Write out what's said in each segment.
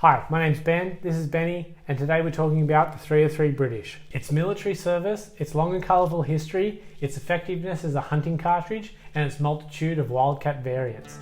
Hi, my name's Ben, this is Benny, and today we're talking about the 303 British. Its military service, its long and colourful history, its effectiveness as a hunting cartridge, and its multitude of wildcat variants.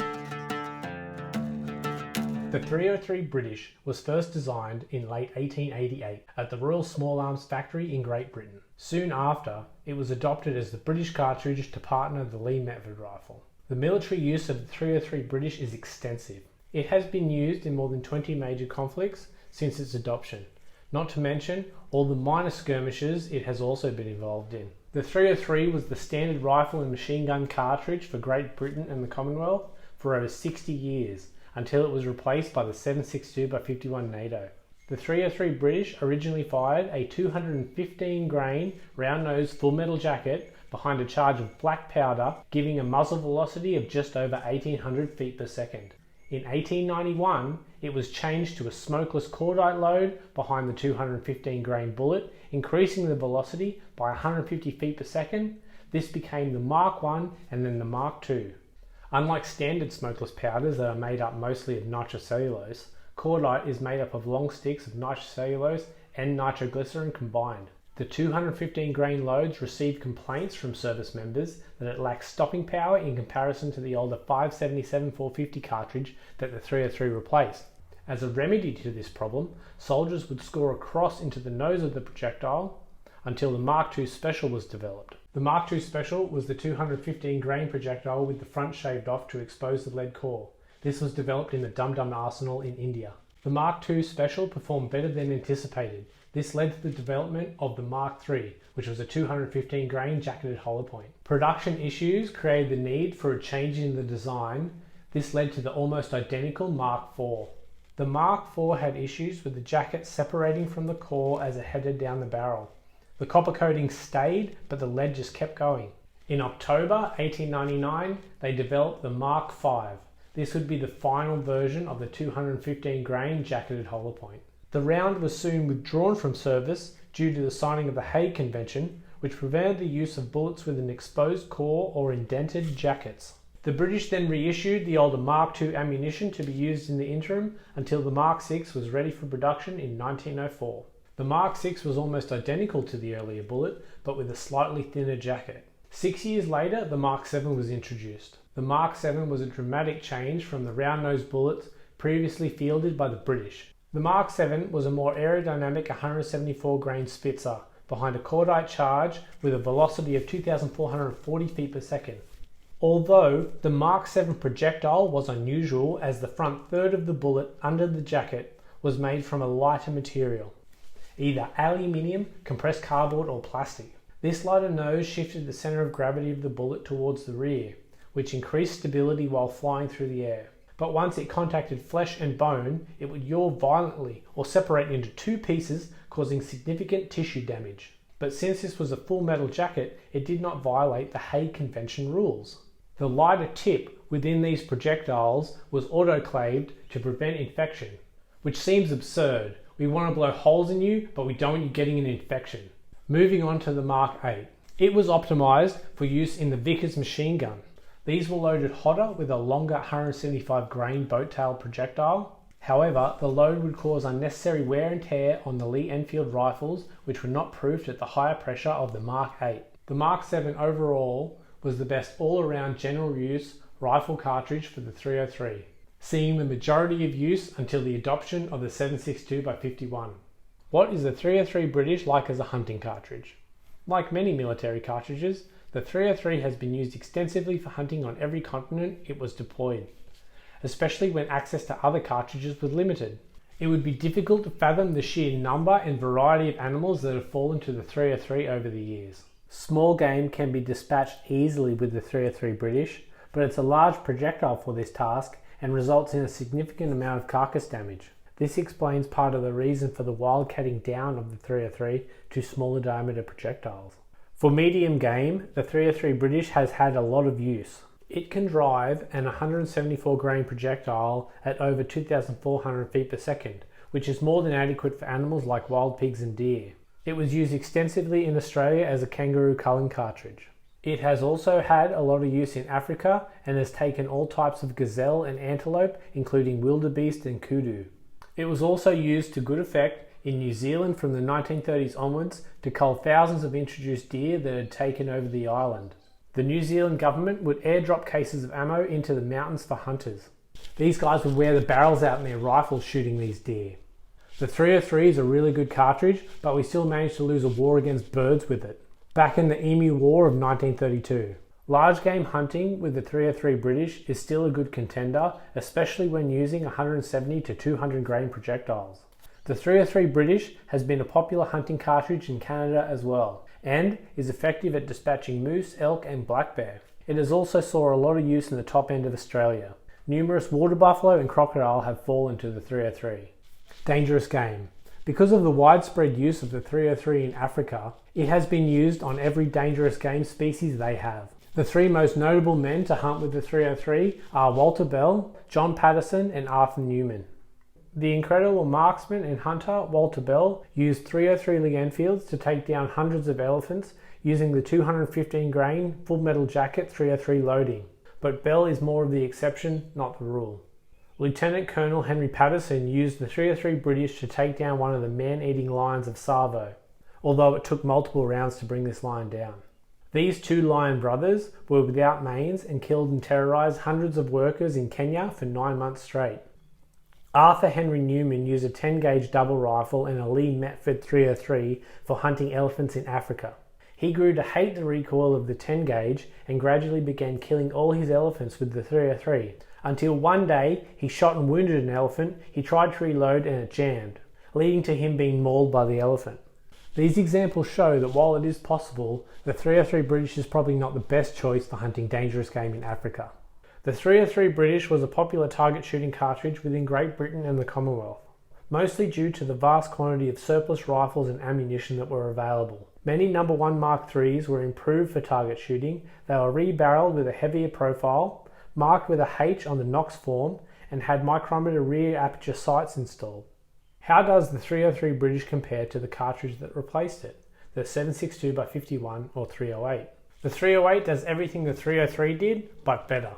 The 303 British was first designed in late 1888 at the Royal Small Arms Factory in Great Britain. Soon after, it was adopted as the British cartridge to partner the Lee Metford rifle. The military use of the 303 British is extensive. It has been used in more than 20 major conflicts since its adoption, not to mention all the minor skirmishes it has also been involved in. The 303 was the standard rifle and machine gun cartridge for Great Britain and the Commonwealth for over 60 years, until it was replaced by the 7.62x51 NATO. The 303 British originally fired a 215 grain round-nosed full metal jacket behind a charge of black powder, giving a muzzle velocity of just over 1800 feet per second. In 1891, it was changed to a smokeless cordite load behind the 215 grain bullet, increasing the velocity by 150 feet per second. This became the Mark I and then the Mark II. Unlike standard smokeless powders that are made up mostly of nitrocellulose, cordite is made up of long sticks of nitrocellulose and nitroglycerin combined. The 215 grain loads received complaints from service members that it lacks stopping power in comparison to the older 5.77-450 cartridge that the 303 replaced. As a remedy to this problem, soldiers would score a cross into the nose of the projectile until the Mark II Special was developed. The Mark II Special was the 215 grain projectile with the front shaved off to expose the lead core. This was developed in the Dum Dum Arsenal in India. The Mark II Special performed better than anticipated. This led to the development of the Mark III, which was a 215 grain jacketed hollow point. Production issues created the need for a change in the design. This led to the almost identical Mark IV. The Mark IV had issues with the jacket separating from the core as it headed down the barrel. The copper coating stayed, but the lead just kept going. In October 1899, they developed the Mark V. This would be the final version of the 215 grain jacketed hollow point. The round was soon withdrawn from service due to the signing of the Hague Convention, which prevented the use of bullets with an exposed core or indented jackets. The British then reissued the older Mark II ammunition to be used in the interim until the Mark VI was ready for production in 1904. The Mark VI was almost identical to the earlier bullet, but with a slightly thinner jacket. 6 years later, the Mark VII was introduced. The Mark VII was a dramatic change from the round-nosed bullets previously fielded by the British. The Mark VII was a more aerodynamic 174 grain Spitzer behind a cordite charge with a velocity of 2,440 feet per second. Although the Mark VII projectile was unusual, as the front third of the bullet under the jacket was made from a lighter material, either aluminium, compressed cardboard or plastic. This lighter nose shifted the center of gravity of the bullet towards the rear, which increased stability while flying through the air. But once it contacted flesh and bone, it would yaw violently or separate into two pieces, causing significant tissue damage. But since this was a full metal jacket, it did not violate the Hague Convention rules. The lighter tip within these projectiles was autoclaved to prevent infection, which seems absurd. We want to blow holes in you, but we don't want you getting an infection. Moving on to the Mark VIII. It was optimized for use in the Vickers machine gun. These were loaded hotter with a longer 175 grain boat tail projectile. However, the load would cause unnecessary wear and tear on the Lee Enfield rifles, which were not proofed at the higher pressure of the Mark VIII. The Mark VII overall was the best all-around general use rifle cartridge for the 303, seeing the majority of use until the adoption of the 7.62x51. What is the 303 British like as a hunting cartridge? Like many military cartridges, the 303 has been used extensively for hunting on every continent it was deployed, especially when access to other cartridges was limited. It would be difficult to fathom the sheer number and variety of animals that have fallen to the 303 over the years. Small game can be dispatched easily with the 303 British, but it's a large projectile for this task and results in a significant amount of carcass damage. This explains part of the reason for the wildcatting down of the 303 to smaller diameter projectiles. For medium game, the 303 British has had a lot of use. It can drive an 174 grain projectile at over 2,400 feet per second, which is more than adequate for animals like wild pigs and deer. It was used extensively in Australia as a kangaroo culling cartridge. It has also had a lot of use in Africa and has taken all types of gazelle and antelope, including wildebeest and kudu. It was also used to good effect in New Zealand from the 1930s onwards to cull thousands of introduced deer that had taken over the island. The New Zealand government would airdrop cases of ammo into the mountains for hunters. These guys would wear the barrels out in their rifles shooting these deer. The 303 is a really good cartridge, but we still managed to lose a war against birds with it, back in the Emu War of 1932. Large game hunting with the 303 British is still a good contender, especially when using 170 to 200 grain projectiles. The 303 British has been a popular hunting cartridge in Canada as well, and is effective at dispatching moose, elk and black bear. It has also saw a lot of use in the top end of Australia. Numerous water buffalo and crocodile have fallen to the 303. Dangerous game. Because of the widespread use of the 303 in Africa, it has been used on every dangerous game species they have. The three most notable men to hunt with the 303 are Walter Bell, John Patterson and Arthur Neumann. The incredible marksman and hunter Walter Bell used 303 Lee Enfields to take down hundreds of elephants using the 215 grain full metal jacket 303 loading, but Bell is more of the exception, not the rule. Lieutenant Colonel Henry Patterson used the 303 British to take down one of the man-eating lions of Savo, although it took multiple rounds to bring this lion down. These two lion brothers were without manes and killed and terrorized hundreds of workers in Kenya for 9 months straight. Arthur Henry Neumann used a 10-gauge double rifle and a Lee Metford 303 for hunting elephants in Africa. He grew to hate the recoil of the 10-gauge and gradually began killing all his elephants with the 303, until one day he shot and wounded an elephant. He tried to reload and it jammed, leading to him being mauled by the elephant. These examples show that while it is possible, the 303 British is probably not the best choice for hunting dangerous game in Africa. The 303 British was a popular target shooting cartridge within Great Britain and the Commonwealth, mostly due to the vast quantity of surplus rifles and ammunition that were available. Many No. 1 Mark IIIs were improved for target shooting. They were rebarreled with a heavier profile, marked with a H on the knox form, and had micrometer rear aperture sights installed. How does the 303 British compare to the cartridge that replaced it, the 7.62x51 or 308? The 308 does everything the 303 did, but better.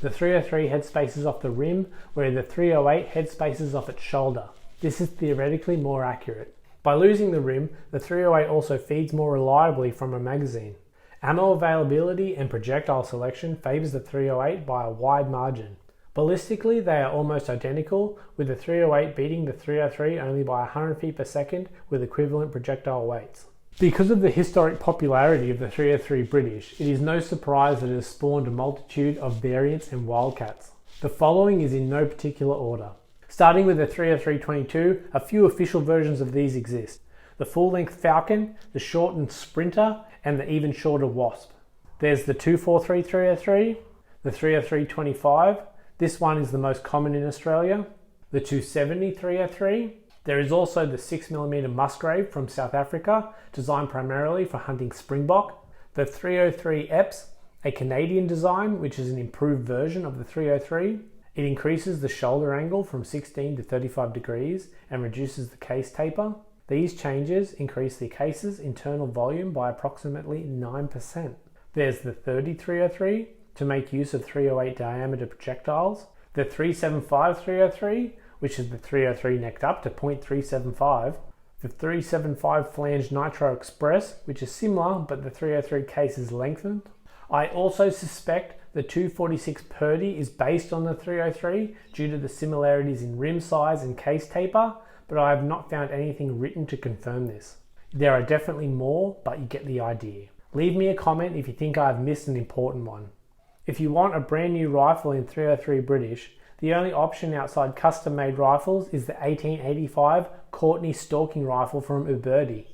The 303 head spaces off the rim, where the 308 head spaces off its shoulder. This is theoretically more accurate. By losing the rim, the 308 also feeds more reliably from a magazine. Ammo availability and projectile selection favours the 308 by a wide margin. Ballistically, they are almost identical, with the 308 beating the 303 only by 100 feet per second with equivalent projectile weights. Because of the historic popularity of the 303 British, it is no surprise that it has spawned a multitude of variants and wildcats. The following is in no particular order. Starting with the 303-22, a few official versions of these exist. The full-length Falcon, the shortened Sprinter, and the even shorter Wasp. There's the 243-303, the 303-25, this one is the most common in Australia, the 270-303. There is also the 6mm Musgrave from South Africa, designed primarily for hunting springbok, the 303 Epps, a Canadian design which is an improved version of the 303. It increases the shoulder angle from 16 to 35 degrees and reduces the case taper. These changes increase the case's internal volume by approximately 9%. There's the 30-303 to make use of 308 diameter projectiles, the 375-303, which is the 303 necked up to .375, the 375 Flanged Nitro Express, which is similar but the 303 case is lengthened. I also suspect the 246 Purdy is based on the 303 due to the similarities in rim size and case taper, but I have not found anything written to confirm this. There are definitely more, but you get the idea. Leave me a comment if you think I have missed an important one. If you want a brand new rifle in 303 British, the only option outside custom-made rifles is the 1885 Courtney Stalking rifle from Uberti.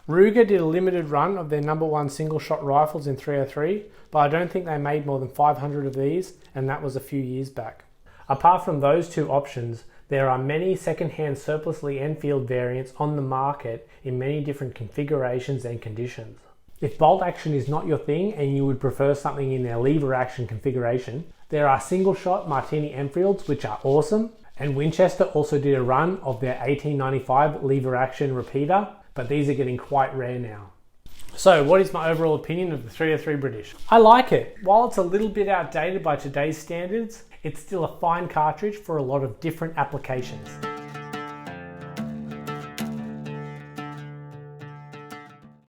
Ruger did a limited run of their No. 1 single-shot rifles in 303, but I don't think they made more than 500 of these, and that was a few years back. Apart from those two options, there are many second-hand surplus Lee Enfield variants on the market in many different configurations and conditions. If bolt action is not your thing and you would prefer something in their lever action configuration, there are single-shot Martini Enfields which are awesome, and Winchester also did a run of their 1895 lever action repeater, but these are getting quite rare now. So what is my overall opinion of the 303 British? I like it. While it's a little bit outdated by today's standards, it's still a fine cartridge for a lot of different applications.